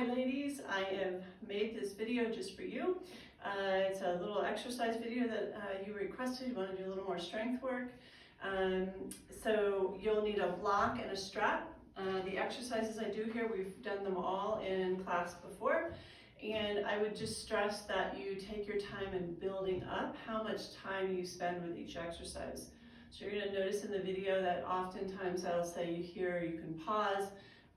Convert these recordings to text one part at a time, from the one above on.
Hi ladies, I have made this video just for you. It's a little exercise video that you requested. You want to do a little more strength work. So you'll need a block and a strap. The exercises I do here, we've done them all in class before. And I would just stress that you take your time in building up how much time you spend with each exercise. So you're going to notice in the video that oftentimes I'll say you can pause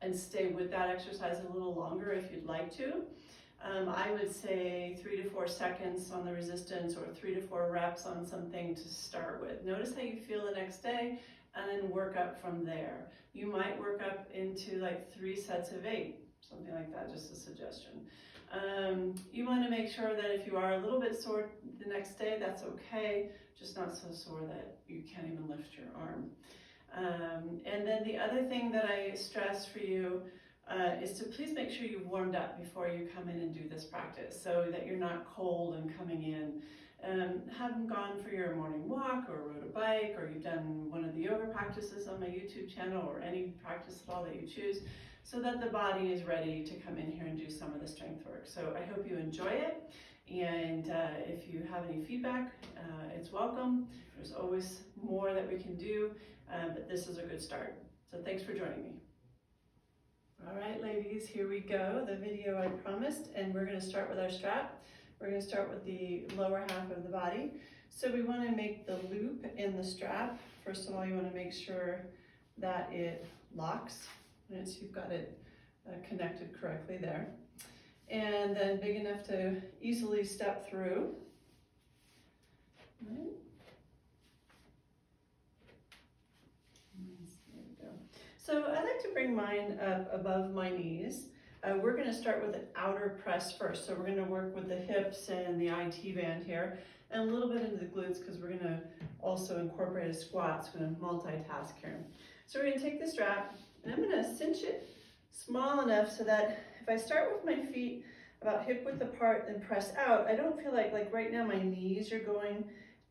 and stay with that exercise a little longer if you'd like to. I would say 3 to 4 seconds on the resistance or 3 to 4 reps on something to start with. Notice how you feel the next day and then work up from there. You might work up into like 3 sets of 8, something like that, just a suggestion. You want to make sure that if you are a little bit sore the next day, that's okay, just not so sore that you can't even lift your arm. And then the other thing that I stress for you is to please make sure you've warmed up before you come in and do this practice so that you're not cold and coming in. Have gone for your morning walk or rode a bike, or you've done one of the yoga practices on my YouTube channel, or any practice at all that you choose, so that the body is ready to come in here and do some of the strength work. So I hope you enjoy it, and if you have any feedback, it's welcome. There's always more that we can do, but this is a good start. So thanks for joining me. All right, ladies, here we go, the video I promised, and we're going to start with our strap. We're going to start with the lower half of the body. So we want to make the loop in the strap. First of all, you want to make sure that it locks, and so you've got it connected correctly there. And then big enough to easily step through. Right. There we go. So I like to bring mine up above my knees. We're going to start with an outer press first. So we're going to work with the hips and the IT band here, and a little bit into the glutes because we're going to also incorporate a squat. So we're going to multitask here. So we're going to take the strap, and I'm going to cinch it small enough so that if I start with my feet about hip width apart and press out, I don't feel like right now my knees are going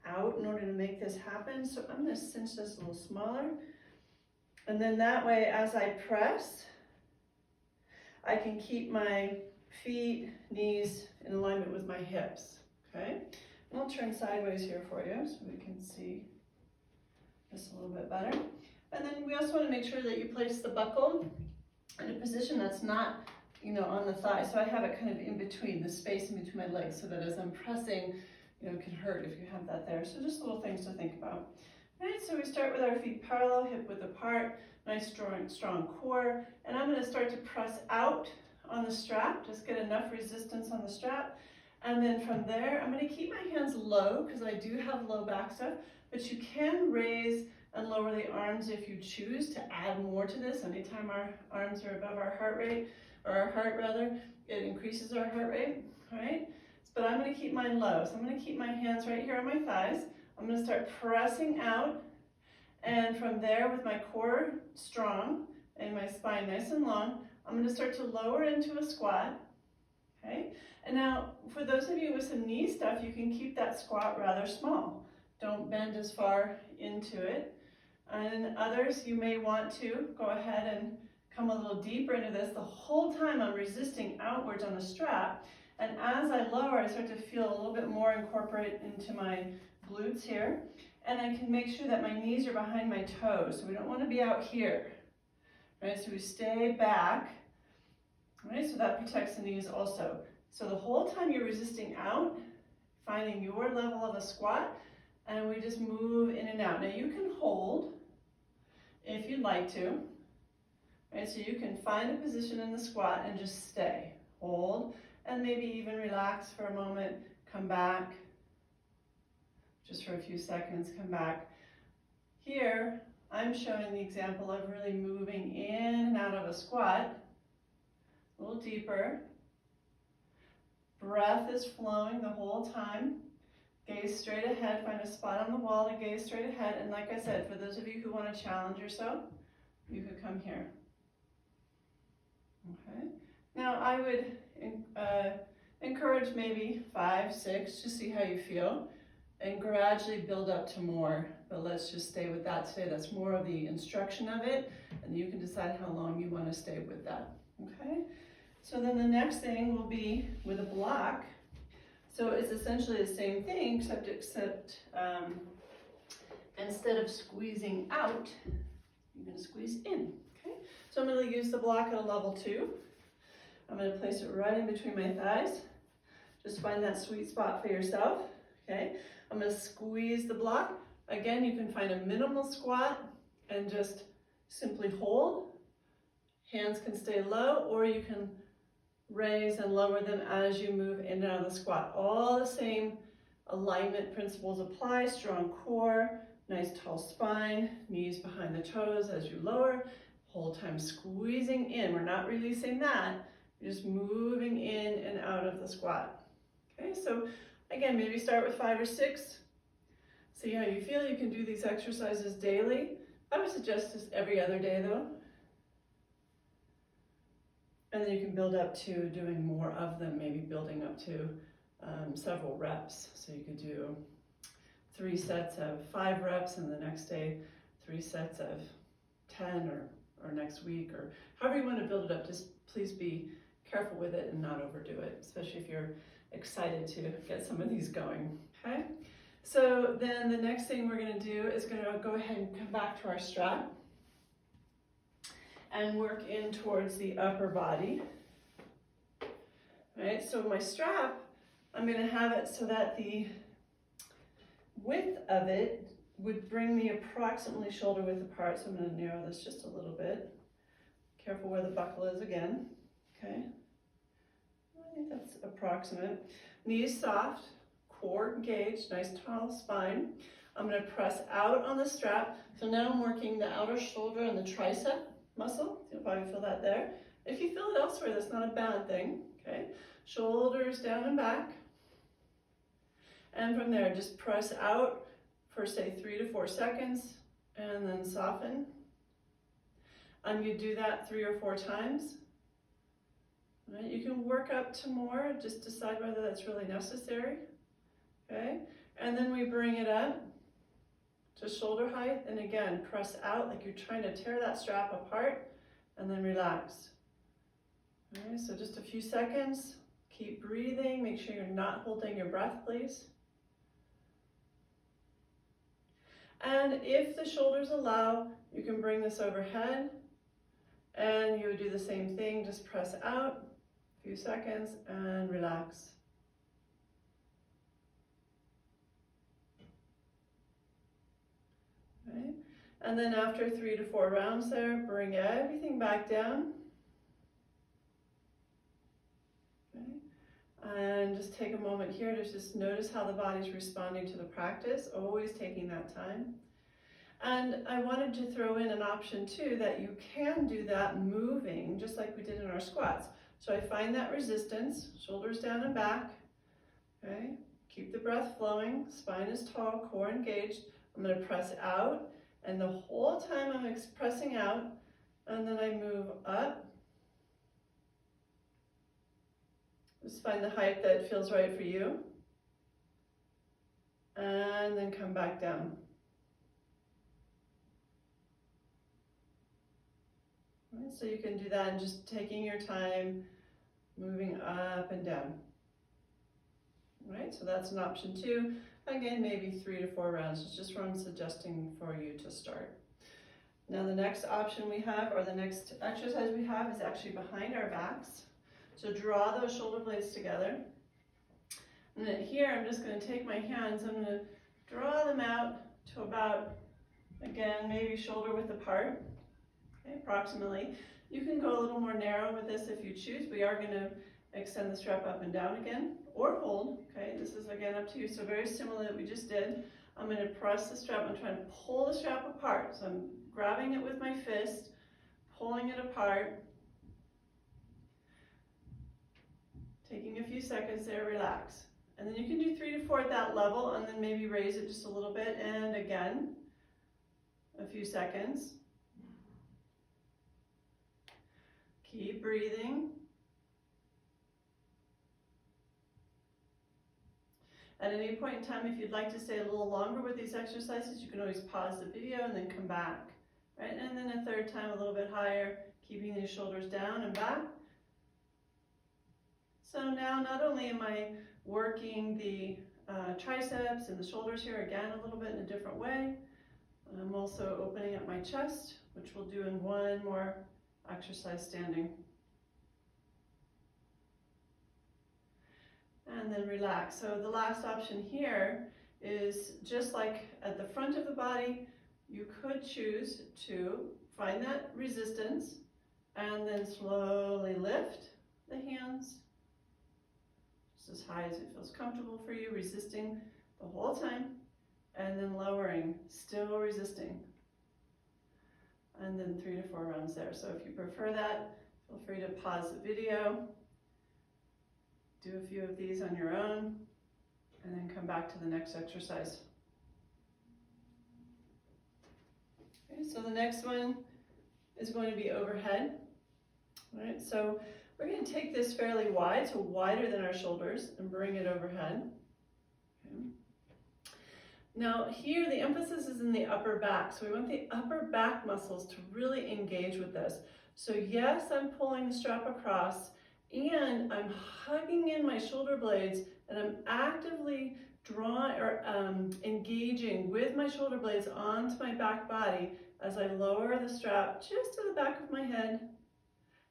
out in order to make this happen. So I'm going to cinch this a little smaller. And then that way, as I press, I can keep my feet, knees in alignment with my hips, okay? And I'll turn sideways here for you so we can see this a little bit better. And then we also want to make sure that you place the buckle in a position that's not, on the thigh. So I have it kind of in between, the space in between my legs, so that as I'm pressing, it can hurt if you have that there. So just little things to think about. All right, so we start with our feet parallel, hip width apart, nice strong core, and I'm going to start to press out on the strap, just get enough resistance on the strap, and then from there I'm going to keep my hands low because I do have low back stuff, but you can raise and lower the arms if you choose to add more to this. Anytime our arms are above our heart rate, or our heart rather, it increases our heart rate, all right? But I'm going to keep mine low, so I'm going to keep my hands right here on my thighs. I'm going to start pressing out, and from there, with my core strong and my spine nice and long, I'm going to start to lower into a squat, okay? And now, for those of you with some knee stuff, you can keep that squat rather small. Don't bend as far into it. And others, you may want to go ahead and come a little deeper into this. The whole time I'm resisting outwards on the strap, and as I lower, I start to feel a little bit more incorporate into my glutes here. And I can make sure that my knees are behind my toes, so we don't want to be out here, right? So we stay back, right? So that protects the knees also. So the whole time you're resisting out, finding your level of a squat, and we just move in and out. Now you can hold if you'd like to, right? So you can find a position in the squat and just stay, hold, and maybe even relax for a moment, come back, just for a few seconds, come back. Here, I'm showing the example of really moving in and out of a squat, a little deeper. Breath is flowing the whole time. Gaze straight ahead, find a spot on the wall to gaze straight ahead. And like I said, for those of you who want to challenge yourself, you could come here. Okay. Now I would encourage maybe 5, 6, to see how you feel, and gradually build up to more, but let's just stay with that today. That's more of the instruction of it, and you can decide how long you want to stay with that, okay? So then the next thing will be with a block. So it's essentially the same thing, except instead of squeezing out, you're going to squeeze in. Okay. So I'm going to use the block at a level 2. I'm going to place it right in between my thighs. Just find that sweet spot for yourself. Okay. I'm going to squeeze the block. Again, you can find a minimal squat and just simply hold. Hands can stay low, or you can raise and lower them as you move in and out of the squat. All the same alignment principles apply. Strong core, nice tall spine, knees behind the toes as you lower. Whole time squeezing in. We're not releasing that. You're just moving in and out of the squat. Okay, so again, maybe start with 5 or 6. See how you feel. You can do these exercises daily. I would suggest this every other day though. And then you can build up to doing more of them, maybe building up to several reps. So you could do 3 sets of 5 reps, and the next day 3 sets of 10, or next week, or however you want to build it up. Just please be careful with it and not overdo it, especially if you're excited to get some of these going. Okay, so then the next thing we're going to do is going to go ahead and come back to our strap and work in towards the upper body. Right, so my strap, I'm going to have it so that the width of it would bring me approximately shoulder width apart. So I'm going to narrow this just a little bit. Careful where the buckle is again. Okay, I think that's approximate. Knees soft, core engaged, nice tall spine. I'm going to press out on the strap. So now I'm working the outer shoulder and the tricep muscle. You'll probably feel that there. If you feel it elsewhere, that's not a bad thing. Okay, shoulders down and back. And from there, just press out for say 3 to 4 seconds, and then soften. And you do that 3 or 4 times. Right? You can work up to more, just decide whether that's really necessary. Okay, and then we bring it up to shoulder height, and again, press out like you're trying to tear that strap apart, and then relax. Okay, so just a few seconds. Keep breathing. Make sure you're not holding your breath, please. And if the shoulders allow, you can bring this overhead, and you would do the same thing. Just press out, a few seconds, and relax. Okay. And then after 3 to 4 rounds there, bring everything back down. Okay. And just take a moment here to just notice how the body's responding to the practice, always taking that time. And I wanted to throw in an option too, that you can do that moving, just like we did in our squats. So I find that resistance, shoulders down and back. Okay. Keep the breath flowing, spine is tall, core engaged. I'm going to press out, and the whole time I'm pressing out, and then I move up. Just find the height that feels right for you. And then come back down. Right, so you can do that and just taking your time, moving up and down. Right, so that's an option too. Again, maybe 3 to 4 rounds. It's just what I'm suggesting for you to start. Now the next option we have, or the next exercise we have, is actually behind our backs. So draw those shoulder blades together. And then here I'm just going to take my hands, I'm going to draw them out to about, again, maybe shoulder width apart, okay, approximately. You can go a little more narrow with this if you choose. We are going to extend the strap up and down again, or hold, okay? This is again up to you. So very similar that we just did. I'm going to press the strap. I'm trying to pull the strap apart. So I'm grabbing it with my fist, pulling it apart, taking a few seconds there, relax. And then you can do 3 to 4 at that level, and then maybe raise it just a little bit, and again, a few seconds. Keep breathing. At any point in time, if you'd like to stay a little longer with these exercises, you can always pause the video and then come back, right? And then a third time, a little bit higher, keeping these shoulders down and back. So now not only am I working the triceps and the shoulders here again a little bit in a different way, I'm also opening up my chest, which we'll do in one more exercise standing. And then relax. So the last option here is just like at the front of the body, you could choose to find that resistance and then slowly lift the hands just as high as it feels comfortable for you, resisting the whole time, and then lowering, still resisting. And then 3 to 4 rounds there. So if you prefer that, feel free to pause the video, do a few of these on your own, and then come back to the next exercise. Okay, so the next one is going to be overhead. All right, so we're going to take this fairly wide, so wider than our shoulders, and bring it overhead. Okay. Now here the emphasis is in the upper back, so we want the upper back muscles to really engage with this. So yes, I'm pulling the strap across, and I'm hugging in my shoulder blades, and I'm actively engaging with my shoulder blades onto my back body as I lower the strap just to the back of my head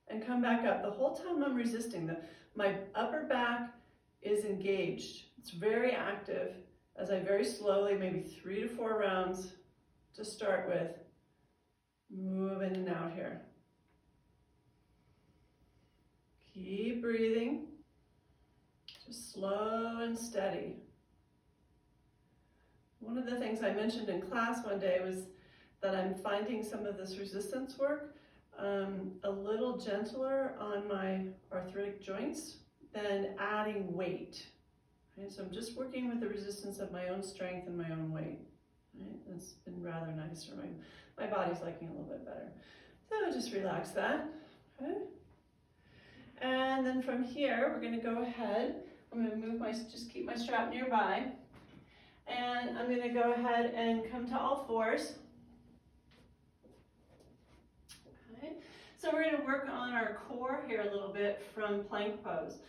and come back up. The whole time I'm resisting. My upper back is engaged. It's very active as I very slowly, maybe 3 to 4 rounds to start with, move in and out here. Keep breathing, just slow and steady. One of the things I mentioned in class one day was that I'm finding some of this resistance work a little gentler on my arthritic joints than adding weight. Right? So I'm just working with the resistance of my own strength and my own weight. Right? It's been rather nice for my body's liking it a little bit better. So just relax that. Okay? And then from here, we're going to go ahead. I'm going to move just keep my strap nearby. And I'm going to go ahead and come to all fours. Okay. So we're going to work on our core here a little bit from plank pose.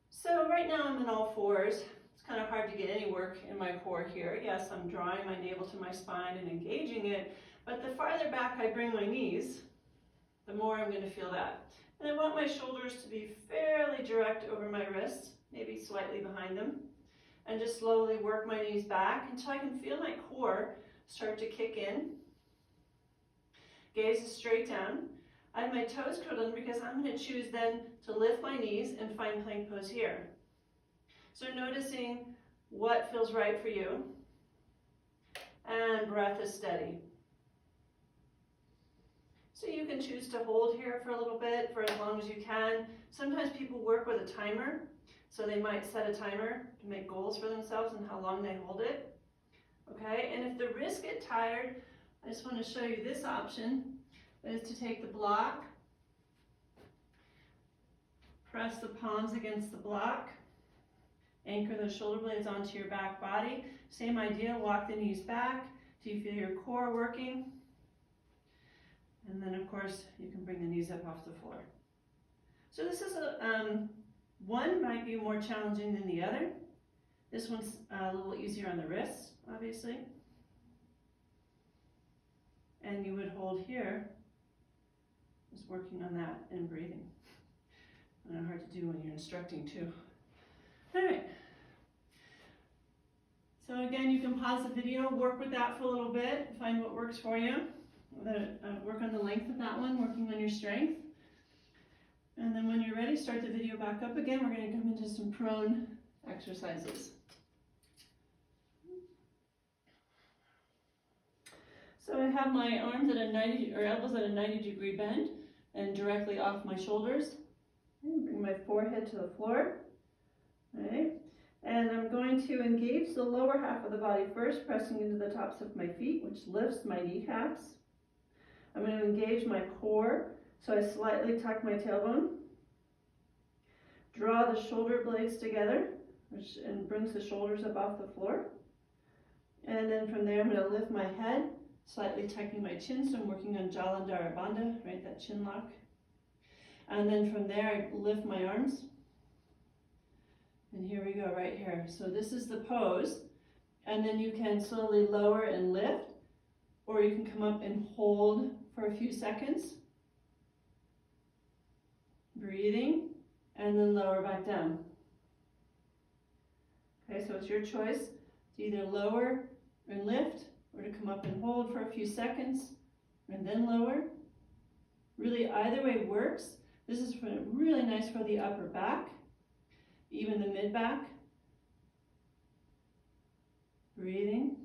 So right now I'm in all fours. It's kind of hard to get any work in my core here. Yes, I'm drawing my navel to my spine and engaging it, but the farther back I bring my knees, the more I'm going to feel that. And I want my shoulders to be fairly direct over my wrists, maybe slightly behind them, and just slowly work my knees back until I can feel my core start to kick in. Gaze is straight down. I have my toes curled in because I'm going to choose then to lift my knees and find plank pose here. So noticing what feels right for you, and breath is steady. So you can choose to hold here for a little bit, for as long as you can. Sometimes people work with a timer, so they might set a timer to make goals for themselves and how long they hold it. Okay, and if the wrists get tired, I just want to show you this option, is to take the block, press the palms against the block, anchor the shoulder blades onto your back body. Same idea, walk the knees back. Do you feel your core working? And then of course, you can bring the knees up off the floor. So this is one might be more challenging than the other. This one's a little easier on the wrists, obviously. And you would hold here, just working on that and breathing. And hard to do when you're instructing too. All right. So again, you can pause the video, work with that for a little bit, find what works for you. Work on the length of that one, working on your strength. And then when you're ready, start the video back up again. We're going to come into some prone exercises. So I have my arms at elbows at a 90-degree bend and directly off my shoulders. Bring my forehead to the floor. All right. And I'm going to engage the lower half of the body first, pressing into the tops of my feet, which lifts my kneecaps. I'm going to engage my core, so I slightly tuck my tailbone. Draw the shoulder blades together, and brings the shoulders up off the floor. And then from there, I'm going to lift my head, slightly tucking my chin, so I'm working on Jalandhara Bandha, right, that chin lock. And then from there, I lift my arms And here we go, right here. So this is the pose, and then you can slowly lower and lift, or you can come up and hold for a few seconds. Breathing, and then lower back down. Okay, so it's your choice to either lower and lift, or to come up and hold for a few seconds, and then lower. Really, either way works. This is really nice for the upper back, even the mid back. Breathing.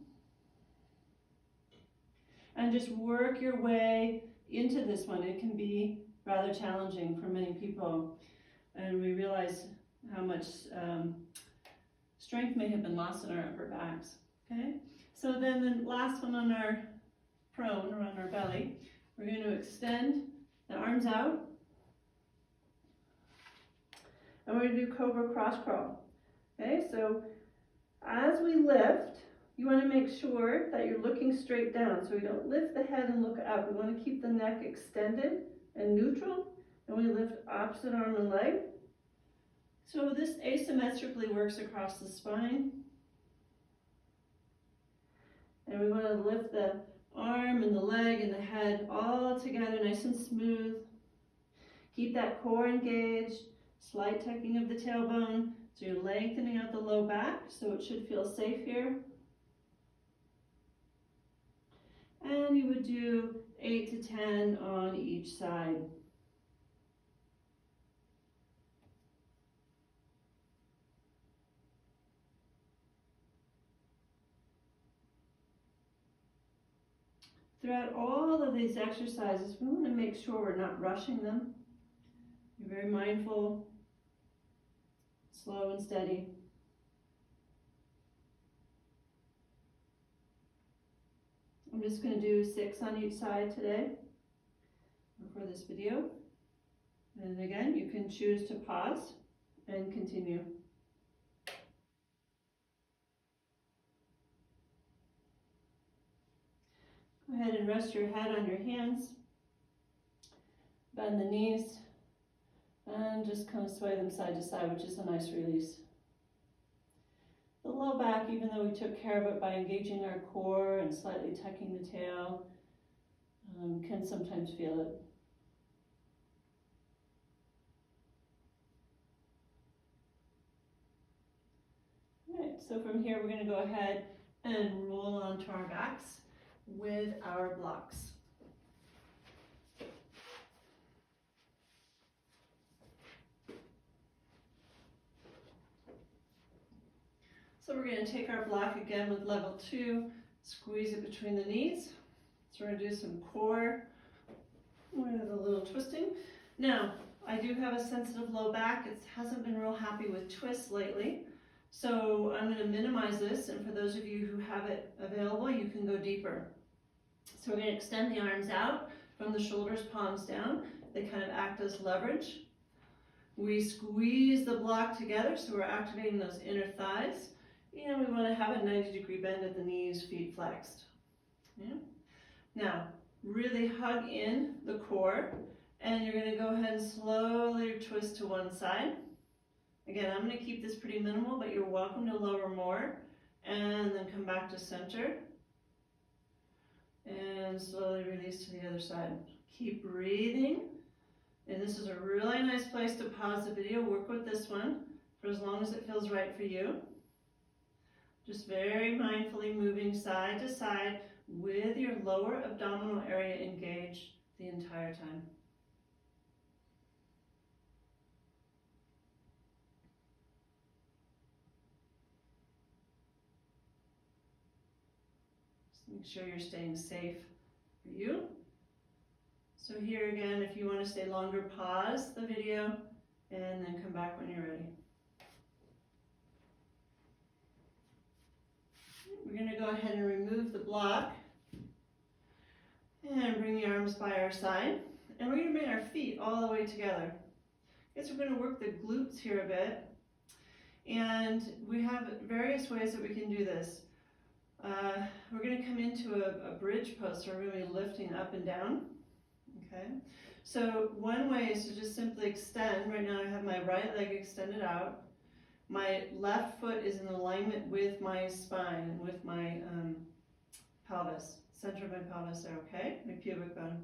And just work your way into this one. It can be rather challenging for many people. And we realize how much strength may have been lost in our upper backs. Okay? So then the last one on our prone, or on our belly, we're going to extend the arms out. And we're going to do Cobra Cross Crawl. Okay, so as we lift, you want to make sure that you're looking straight down. So we don't lift the head and look up. We want to keep the neck extended and neutral. And we lift opposite arm and leg. So this asymmetrically works across the spine. And we want to lift the arm and the leg and the head all together nice and smooth. Keep that core engaged. Slight tucking of the tailbone, so you're lengthening out the low back, so it should feel safe here. And you would do 8 to 10 on each side. Throughout all of these exercises, we want to make sure we're not rushing them. Be very mindful, slow and steady. I'm just going to do 6 on each side today for this video. And again, you can choose to pause and continue. Go ahead and rest your head on your hands. Bend the knees. And just kind of sway them side to side, which is a nice release. The low back, even though we took care of it by engaging our core and slightly tucking the tail, can sometimes feel it. All right, so from here we're going to go ahead and roll onto our backs with our blocks. So we're going to take our block again with level 2, squeeze it between the knees. So we're going to do some core with a little twisting. Now, I do have a sensitive low back. It hasn't been real happy with twists lately. So I'm going to minimize this, and for those of you who have it available, you can go deeper. So we're going to extend the arms out from the shoulders, palms down. They kind of act as leverage. We squeeze the block together, so we're activating those inner thighs. And we want to have a 90-degree bend at the knees, feet flexed. Yeah. Now, really hug in the core, and you're going to go ahead and slowly twist to one side. Again, I'm going to keep this pretty minimal, but you're welcome to lower more, and then come back to center. And slowly release to the other side. Keep breathing. And this is a really nice place to pause the video. Work with this one for as long as it feels right for you. Just very mindfully moving side to side with your lower abdominal area engaged the entire time. Just make sure you're staying safe for you. So here again, if you want to stay longer, pause the video and then come back when you're ready. We're going to go ahead and remove the block and bring the arms by our side. And we're going to bring our feet all the way together. Okay, so we're going to work the glutes here a bit. And we have various ways that we can do this. We're going to come into a bridge pose, so we're going to be lifting up and down. Okay, so one way is to just simply extend. Right now I have my right leg extended out. My left foot is in alignment with my spine and with my pelvis, center of my pelvis there, okay? My pubic bone.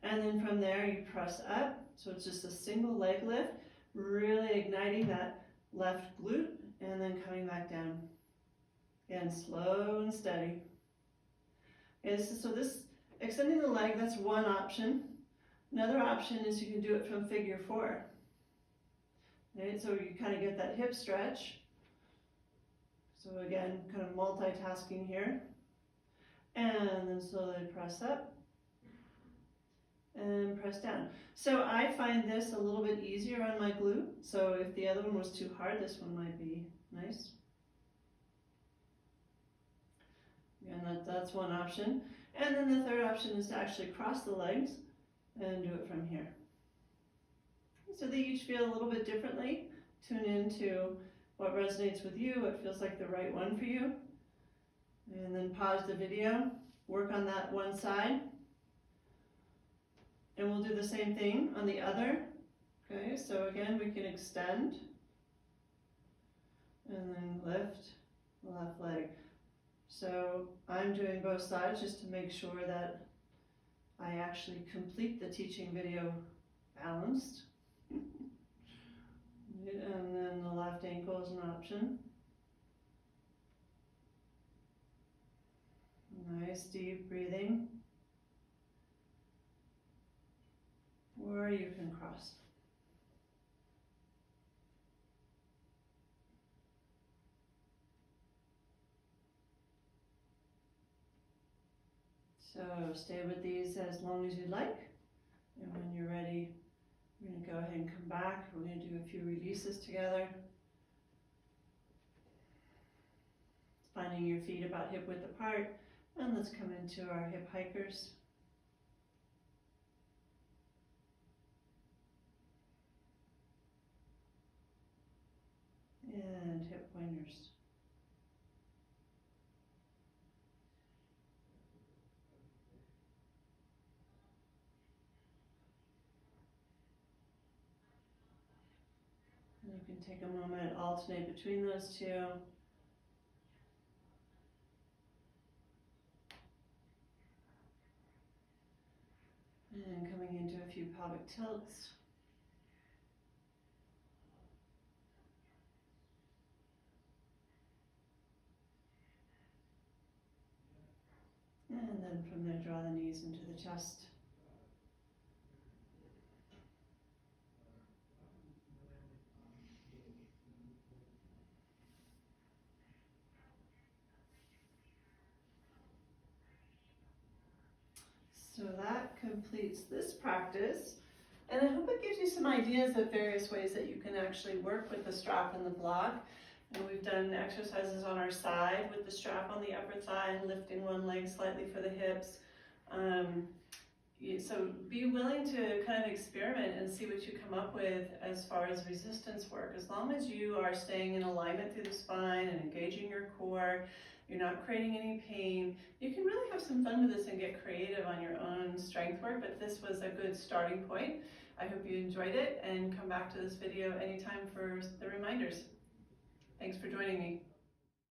And then from there you press up, so it's just a single leg lift, really igniting that left glute and then coming back down. Again, slow and steady. Okay, so this extending the leg, that's one option. Another option is you can do it from figure 4. Okay, so you kind of get that hip stretch. So again, kind of multitasking here. And then slowly press up and press down. So I find this a little bit easier on my glute. So if the other one was too hard, this one might be nice. And that's one option. And then the third option is to actually cross the legs and do it from here. So they each feel a little bit differently. Tune into what resonates with you, what feels like the right one for you. And then pause the video, work on that one side. And we'll do the same thing on the other. Okay, so again, we can extend and then lift the left leg. So I'm doing both sides just to make sure that I actually complete the teaching video balanced. And then the left ankle is an option. Nice deep breathing. Or you can cross. So stay with these as long as you'd like. And when you're ready, we're going to go ahead and come back. We're going to do a few releases together. Finding your feet about hip width apart. And let's come into our hip hikers. And hip pointers. And you can take a moment, alternate between those two. And coming into a few pelvic tilts. And then from there, draw the knees into the chest. So that completes this practice. And I hope it gives you some ideas of various ways that you can actually work with the strap and the block. And we've done exercises on our side with the strap on the upper thigh and lifting one leg slightly for the hips. So be willing to kind of experiment and see what you come up with as far as resistance work. As long as you are staying in alignment through the spine and engaging your core, you're not creating any pain, you can really have some fun with this and get creative on your own strength work, but this was a good starting point. I hope you enjoyed it and come back to this video anytime for the reminders. Thanks for joining me.